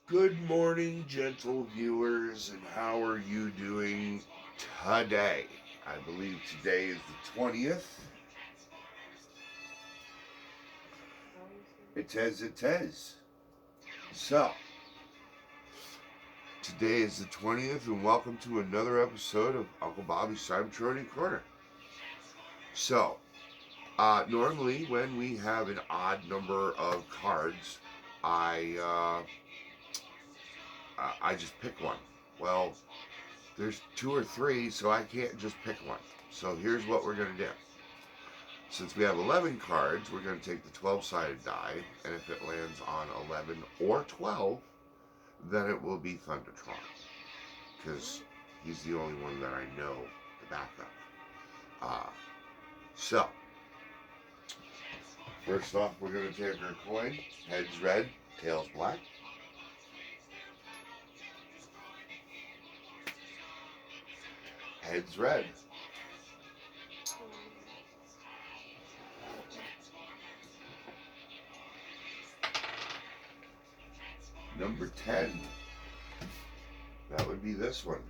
Good morning, gentle viewers, and how are you doing today? I believe today is the 20th. It is. So, today is the 20th, and welcome to another episode of Uncle Bobby's cybertronian corner. So, normally when we have an odd number of cards, I, I just pick one. Well, there's two or three, so I can't just pick one. So here's what we're going to do. Since we have 11 cards, we're going to take the 12-sided die, and if it lands on 11 or 12, then it will be Thundertron, because he's the only one that I know the backup. So, first off, we're going to take our coin. Heads red, tails black. Heads red. Number 10. That would be this one.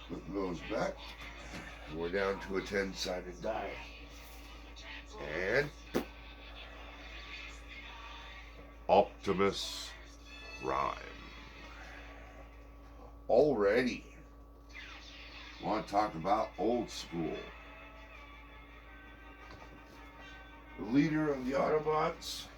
Put those back. We're down to a 10-sided die. And Optimus Prime. Already. Want to talk about old school. The leader of the Autobots.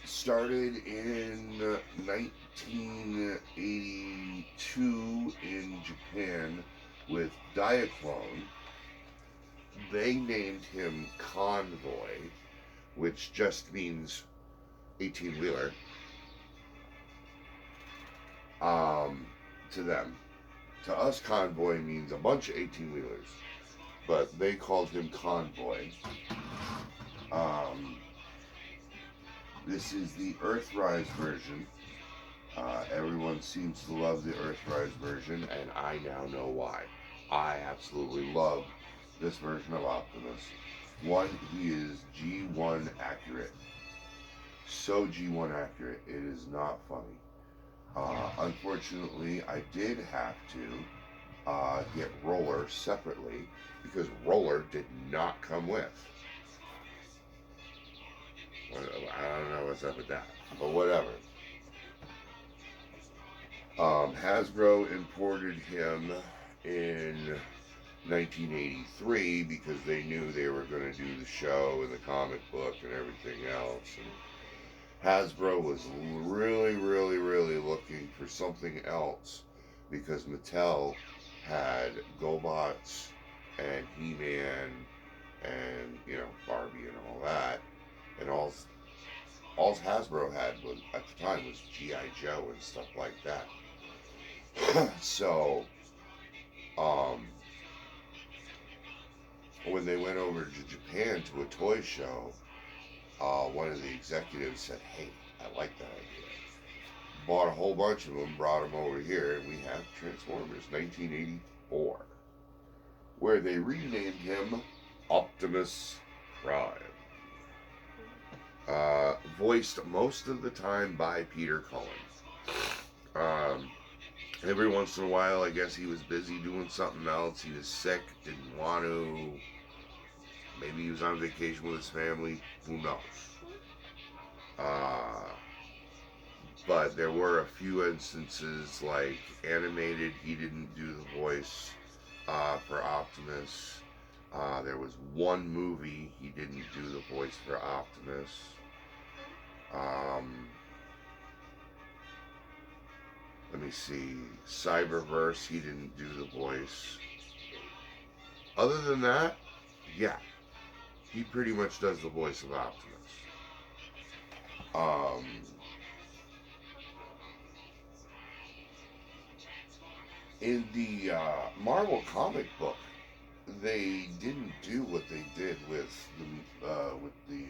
Started in 1982 in Japan with Diaclone. They named him Convoy, which just means 18-wheeler, to them. To us, Convoy means a bunch of 18-wheelers, but they called him Convoy. This is the earthrise version. Everyone seems to love the earthrise version, and I now know why. I absolutely love this version of Optimus. One, he is G1 accurate. So G1 accurate, it is not funny. Unfortunately, I did have to get Roller separately because Roller did not come with. I don't know what's up with that, but whatever. Hasbro imported him in 1983 because they knew they were going to do the show and the comic book and everything else. And Hasbro was really looking for something else because Mattel had GoBots and He-Man and, Barbie and all that. And all Hasbro had was, at the time, was G.I. Joe and stuff like that. So, when they went over to Japan to a toy show, one of the executives said, "Hey, I like that idea." Bought a whole bunch of them, brought them over here, and we have Transformers 1984, where they renamed him Optimus Prime. Voiced most of the time by Peter Cullen. Every once in a while, I guess he was busy doing something else. He was sick, didn't want to. Maybe he was on vacation with his family. Who knows? But there were a few instances, like animated, he didn't do the voice for Optimus. There was one movie he didn't do the voice for Optimus. Let me see. Cyberverse, he didn't do the voice. Other than that, yeah, he pretty much does the voice of Optimus. In the Marvel comic book, they didn't do what they did with the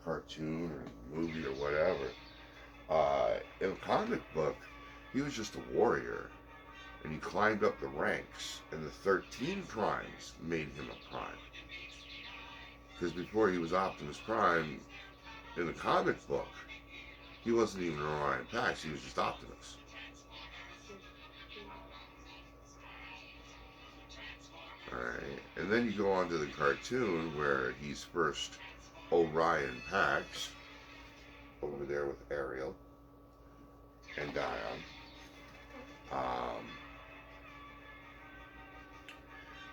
cartoon or the movie or whatever. In the comic book, he was just a warrior, and he climbed up the ranks, and the 13 Primes made him a Prime. Because before he was Optimus Prime, in the comic book, he wasn't even Orion Pax, he was just Optimus. Alright, and then you go on to the cartoon where he's first Orion Pax, over there with Ariel and Dion.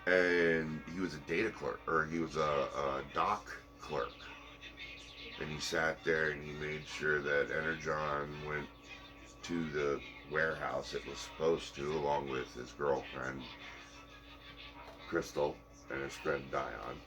And he was a data clerk, or he was a dock clerk. And he sat there and he made sure that Energon went to the warehouse it was supposed to, along with his girlfriend, Crystal, and his friend Dion.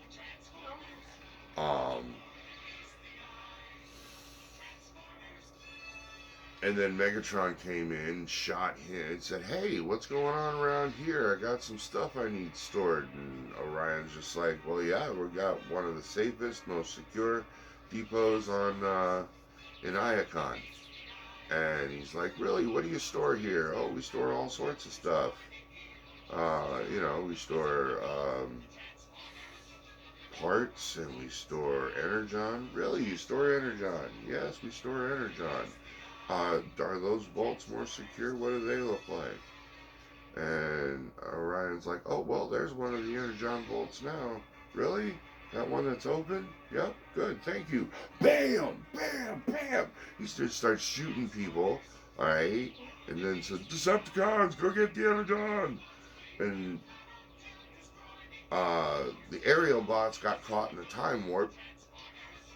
And then Megatron came in, shot him, and said, "Hey, what's going on around here? I got some stuff I need stored." And Orion's just like, "Well, yeah, we got one of the safest, most secure depots in Iacon." And he's like, "Really? What do you store here?" "Oh, we store all sorts of stuff. We store parts, and we store Energon." "Really? You store Energon?" "Yes, we store Energon." Are those bolts more secure? What do they look like?" And Orion's like, "Oh, well, there's one of the Energon bolts now." "Really? That one that's open?" "Yep, good, thank you." Bam! Bam! Bam! He just starts shooting people, alright? And then says, "Decepticons, go get the Energon!" And the aerial bots got caught in a time warp.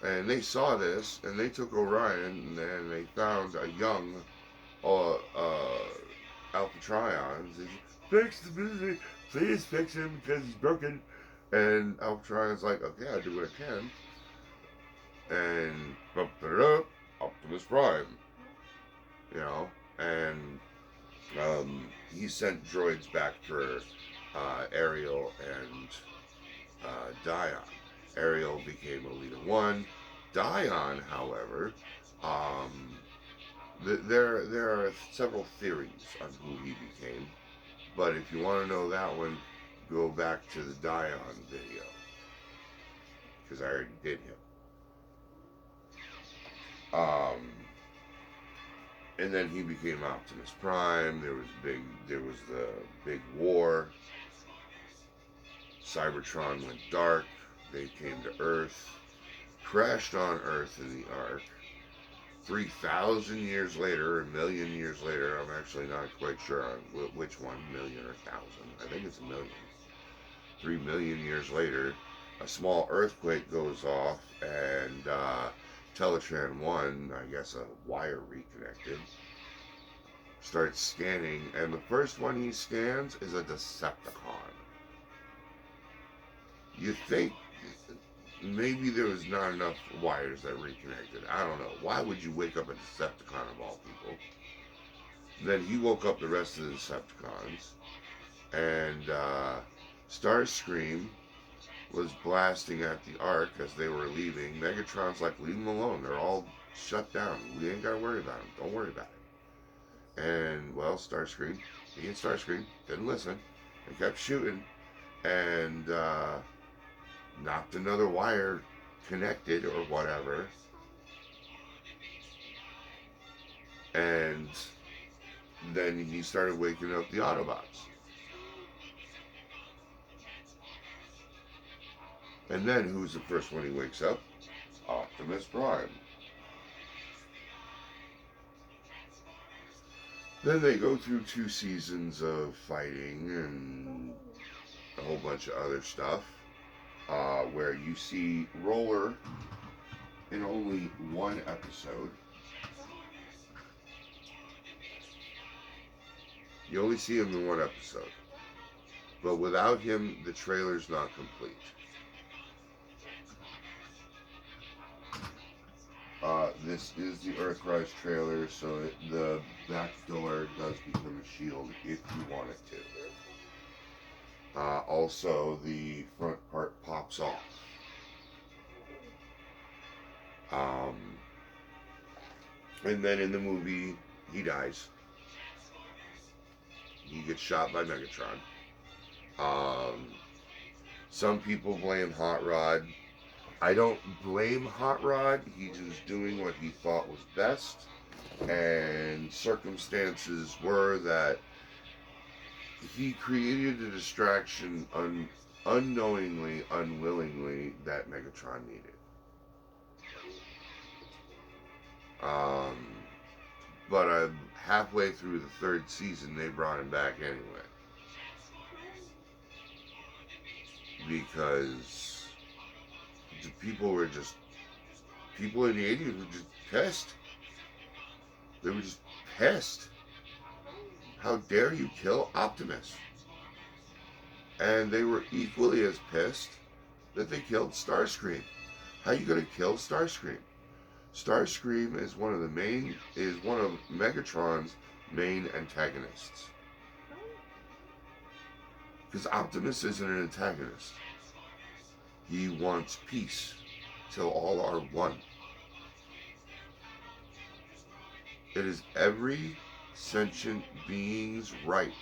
And they saw this, and they took Orion, and they found a young Alpha Trion. They said, "Fix the movie, please fix him because he's broken." And Alpha Trion's like, "Okay, I'll do what I can." And Optimus Prime, and he sent droids back for Ariel and Dion. Ariel became a Leader 1. Dion, however, there are several theories on who he became. But if you want to know that one, go back to the Dion video. Because I already did him. And then he became Optimus Prime. There was the big war. Cybertron went dark. They came to Earth, crashed on Earth in the Ark. 3,000 years later, a million years later, I'm actually not quite sure on which one, million or thousand. I think it's a million. 3 million years later, a small earthquake goes off, and Teletran 1, I guess a wire reconnected, starts scanning, and the first one he scans is a Decepticon. You think maybe there was not enough wires that reconnected. I don't know. Why would you wake up a Decepticon of all people? Then he woke up the rest of the Decepticons, and Starscream was blasting at the Ark as they were leaving. Megatron's like, "Leave them alone. They're all shut down. We ain't got to worry about them. Don't worry about it." And, well, Starscream, being Starscream, didn't listen and kept shooting, and knocked another wire connected or whatever, and then he started waking up the Autobots. And then who's the first one he wakes up? Optimus Prime. Then they go through 2 seasons of fighting and a whole bunch of other stuff. Where you see Roller in only one episode. You only see him in one episode. But without him, the trailer's not complete. this is the Earthrise trailer, so the back door does become a shield if you want it to. Also, the front part pops off. And then in the movie, he dies. He gets shot by Megatron. Some people blame Hot Rod. I don't blame Hot Rod. He's just doing what he thought was best. And circumstances were that he created a distraction unknowingly, unwillingly, that Megatron needed. But halfway through the third season, they brought him back anyway. Because the people in the 80s were just pissed. They were just pissed. How dare you kill Optimus? And they were equally as pissed that they killed Starscream. How are you going to kill Starscream? Starscream is one of Megatron's main antagonists. Because Optimus isn't an antagonist. He wants peace till all are one. It is every sentient being's right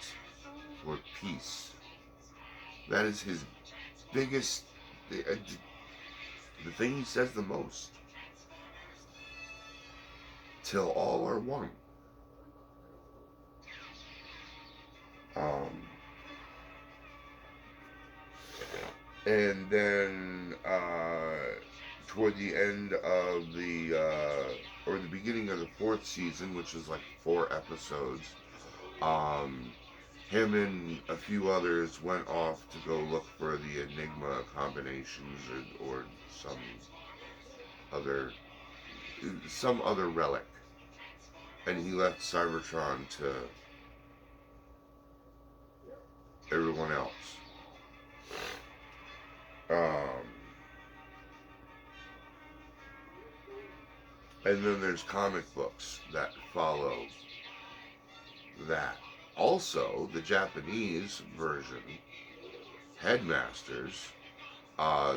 for peace. That is his biggest, the thing he says the most. Till all are one. And then toward the end of or the beginning of the fourth season, which is like 4 episodes, him and a few others went off to go look for the Enigma combinations or some other relic. And he left Cybertron to everyone else. And then there's comic books that follow that. Also, the Japanese version, Headmasters,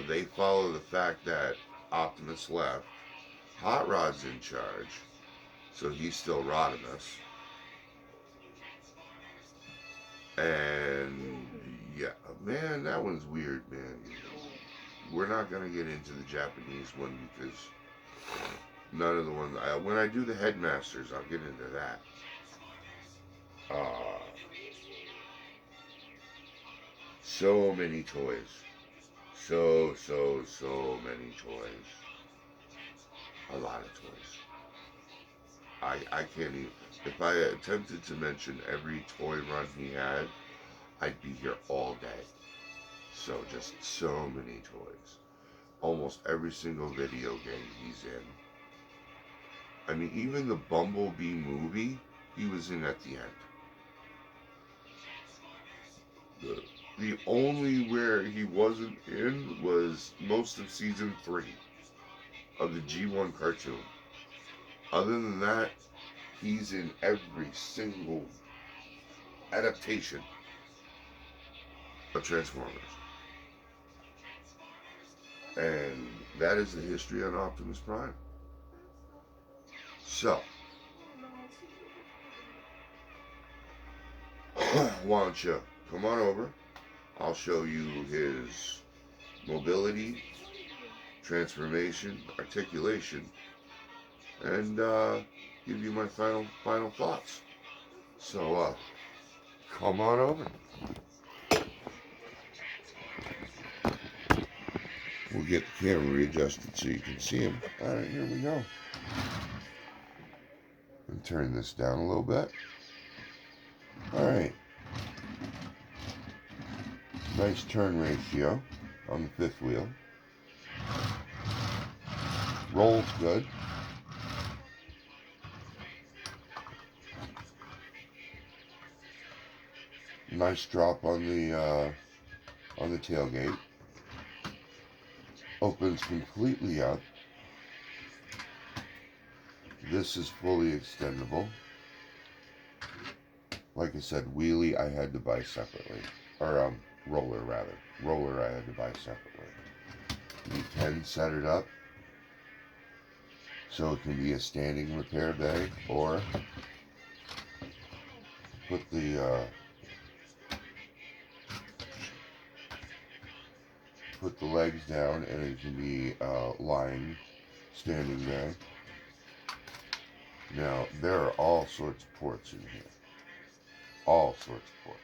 they follow the fact that Optimus left. Hot Rod's in charge, so he's still Rodimus. And yeah, man, that one's weird, man. We're not gonna get into the Japanese one because none of the ones. When I do the Headmasters, I'll get into that. So many toys. So many toys. A lot of toys. I can't even. If I attempted to mention every toy run he had, I'd be here all day. So just so many toys. Almost every single video game he's in. I mean, even the Bumblebee movie, he was in at the end. The only where he wasn't in was most of season 3 of the G1 cartoon. Other than that, he's in every single adaptation of Transformers. And that is the history on Optimus Prime. So, why don't you come on over? I'll show you his mobility, transformation, articulation, and give you my final thoughts. So, come on over. We'll get the camera readjusted so you can see him. Alright, here we go. And turn this down a little bit. Alright. Nice turn ratio on the fifth wheel. Rolls good. Nice drop on the tailgate. Opens completely up. This is fully extendable. Like I said, wheelie I had to buy separately. Or, roller rather. Roller I had to buy separately. You can set it up so it can be a standing repair bay, or put the legs down and it can be lying standing bay. Now there are all sorts of ports in here. All sorts of ports.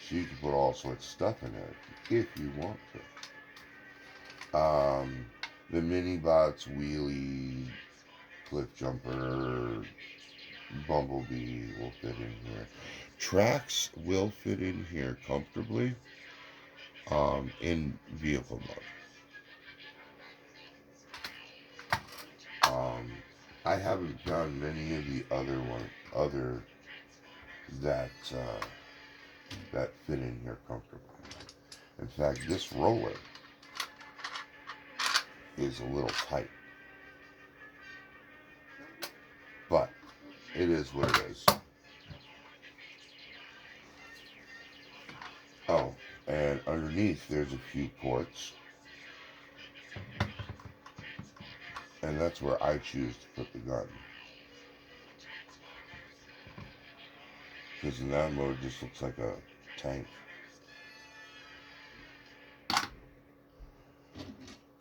So you can put all sorts of stuff in there if you want to. The mini bots, wheelie, cliff jumper, bumblebee will fit in here. Tracks will fit in here comfortably in vehicle mode. I haven't found many of the other that fit in here comfortably. In fact, this roller is a little tight, but it is what it is. Oh, and underneath there's a few ports, and that's where I choose to put the gun. Because in that mode it just looks like a tank.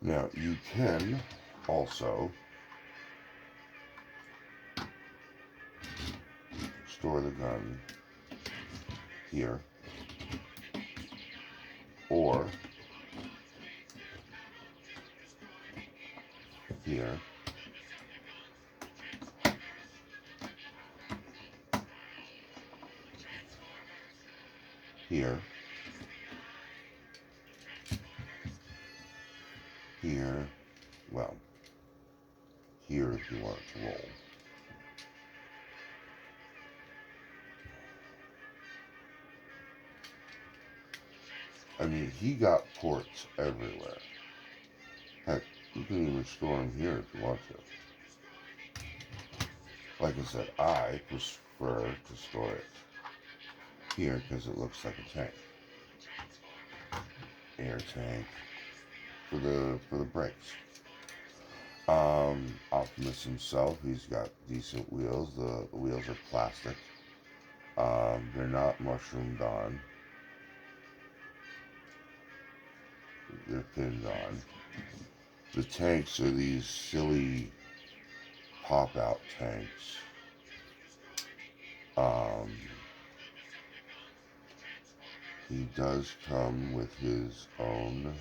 Now you can also store the gun here, or here, here, here, well, here if you want it to roll. I mean, he got ports everywhere. Heck, you can even store them here if you want to. Like I said, I prefer to store it here because it looks like a tank. Air tank for the brakes. Optimus himself, he's got decent wheels. The wheels are plastic. They're not mushroomed on. They're pinned on. The tanks are these silly pop-out tanks. He does come with his own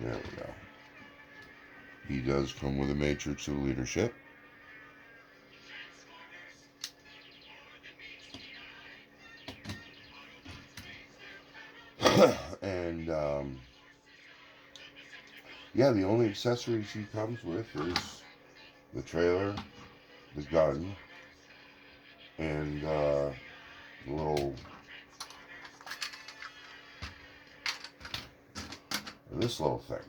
there we go. He does come with a matrix of leadership. And yeah, the only accessories he comes with is the trailer, the gun, and the little this little thing,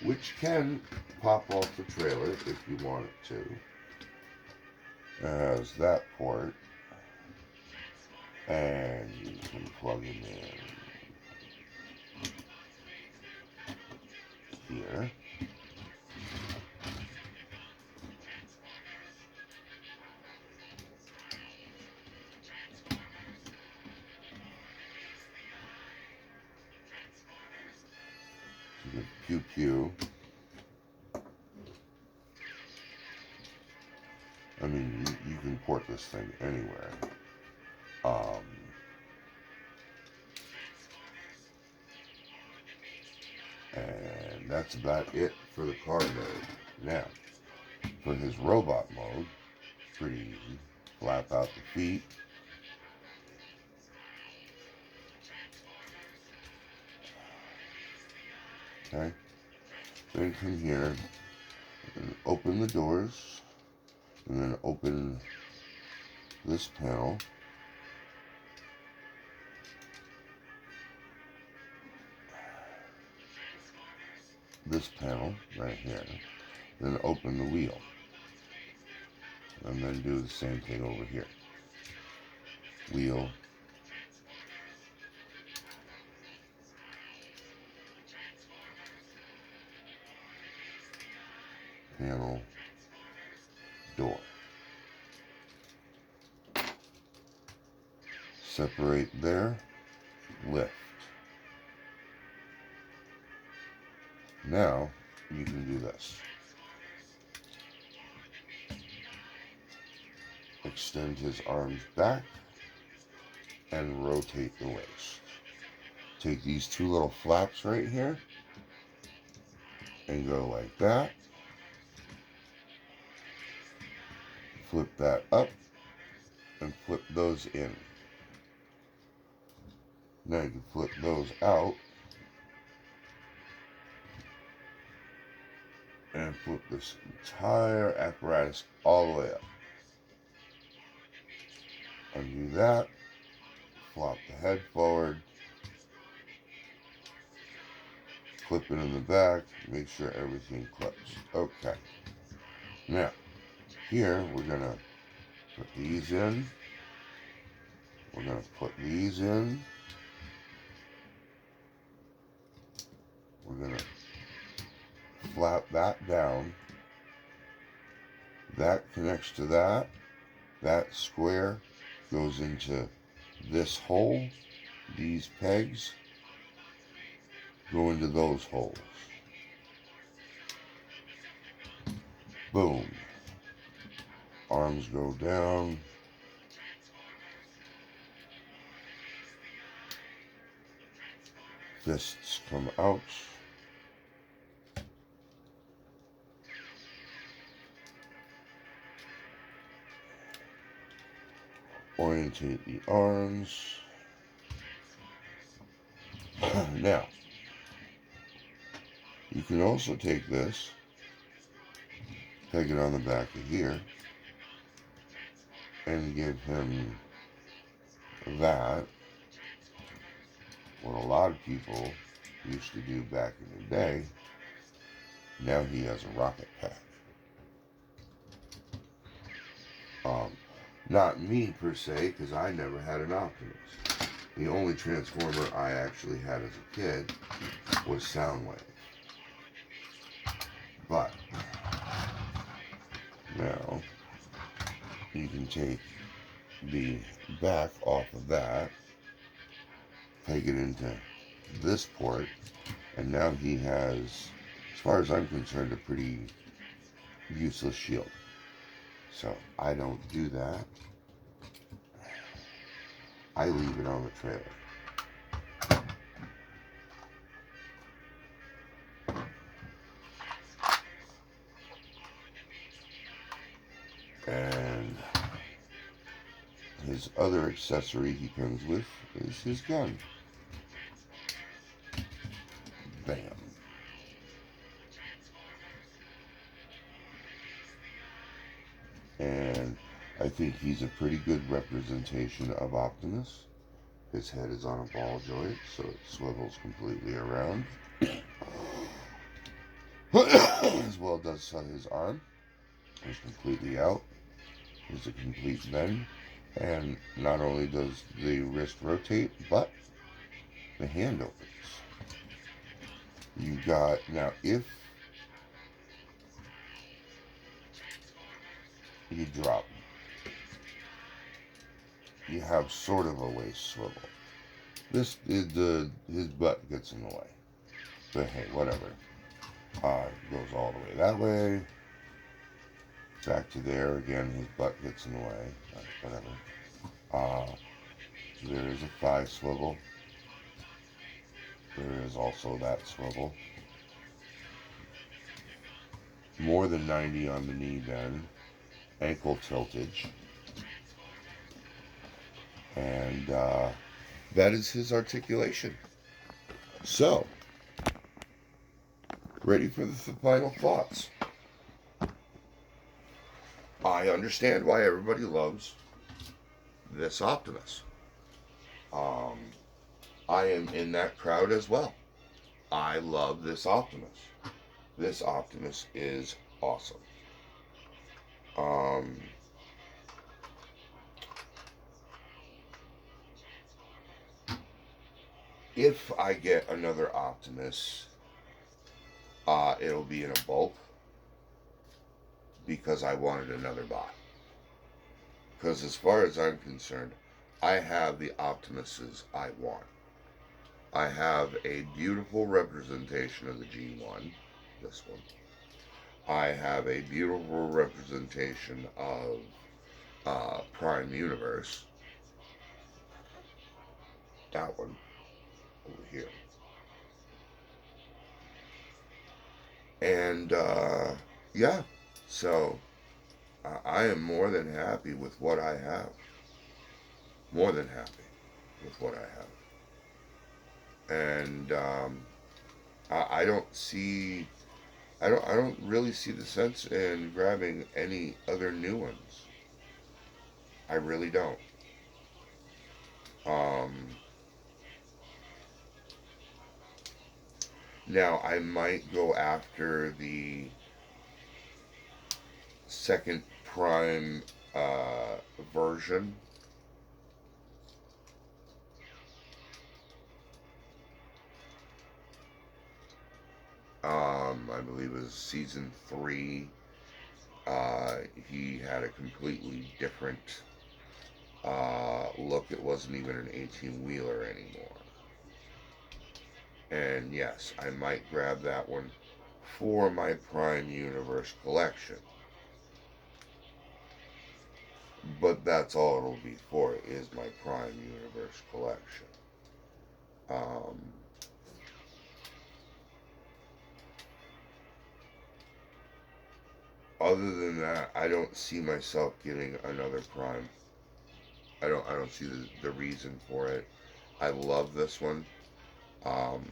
which can pop off the trailer if you want it to. It has that port, and you can plug him in here. Pew pew. I mean, you can port this thing anywhere. And that's about it for the car mode. Now, for his robot mode, pretty easy. Flap out the feet. Okay. Then come here and open the doors. and then open this panel. This panel right here. Then open the wheel. And then do the same thing over here. Wheel. Panel. Door. Separate there. Lift. Now you can do this. Extend his arms back and rotate the waist. Take these two little flaps right here and go like that. Flip that up and flip those in. Now you can flip those out and flip this entire apparatus all the way up. Undo that, flop the head forward, clip it in the back, make sure everything clips. Okay. Now, here we're going to put these in. We're going to put these in. We're going to flap that down. That connects to that. That square goes into this hole. These pegs go into those holes. Boom. Arms go down. Fists come out. Orientate the arms. Now, you can also take this, peg it on the back of here, and give him that, what a lot of people used to do back in the day. Now he has a rocket pack. Not me per se, because I never had an Optimus. The only Transformer I actually had as a kid was Soundwave. But now you can take the back off of that, peg it into this port, and now he has, as far as I'm concerned, a pretty useless shield. So I don't do that. I leave it on the trailer. And his other accessory he comes with is his gun. Bam. And I think he's a pretty good representation of Optimus. His head is on a ball joint, so it swivels completely around. As well does his arm. It's completely out. It's a complete bend. And not only does the wrist rotate, but the hand opens. You got, now if you drop, you have sort of a waist swivel. This is his butt gets in the way. But hey, whatever. Goes all the way that way. Back to there again, his butt gets in the way. Whatever. There is a thigh swivel. There is also that swivel. More than 90 on the knee bend. Ankle tiltage. And that is his articulation. So, ready for the final thoughts. I understand why everybody loves this Optimus. Um, I am in that crowd as well. I love this Optimus. This Optimus is awesome. Um, if I get another Optimus, it'll be in a bulk because I wanted another bot. Because as far as I'm concerned, I have the Optimuses I want. I have a beautiful representation of the G1, this one. I have a beautiful representation of Prime Universe, that one over here. And yeah, so I am more than happy with what I have. More than happy with what I have. And I don't see I don't really see the sense in grabbing any other new ones. I really don't. Um, Now I might go after the second prime version. I believe it was season 3. He had a completely different look. It wasn't even an 18-wheeler anymore. And yes, I might grab that one for my Prime Universe collection. But that's all it'll be for, is my Prime Universe collection. Um, Other than that, I don't see myself getting another Prime. I don't see the reason for it. I love this one. Um,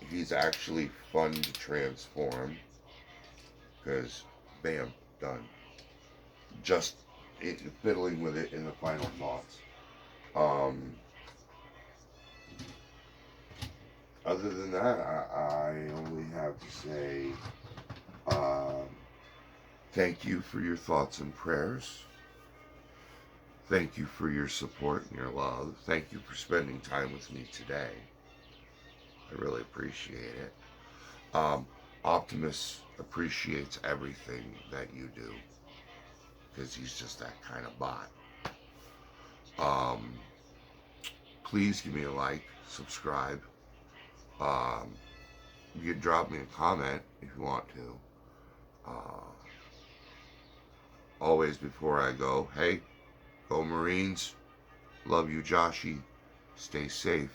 he's actually fun to transform because, bam, done. Just fiddling with it in the final thoughts. Um, Other than that, I only have to say uh, thank you for your thoughts and prayers. Thank you for your support and your love. Thank you for spending time with me today. I really appreciate it. Um, Optimus appreciates everything that you do because he's just that kind of bot. Um, please give me a like, subscribe. Um, you can drop me a comment if you want to. Always before I go, hey, go Marines. Love you, Joshy. Stay safe.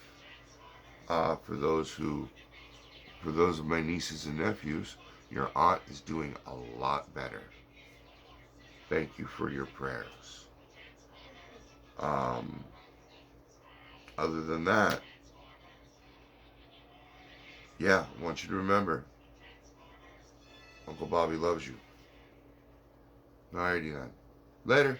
For those of my nieces and nephews, your aunt is doing a lot better. Thank you for your prayers. Um, Other than that, yeah, I want you to remember, Uncle Bobby loves you. Alrighty then. Later.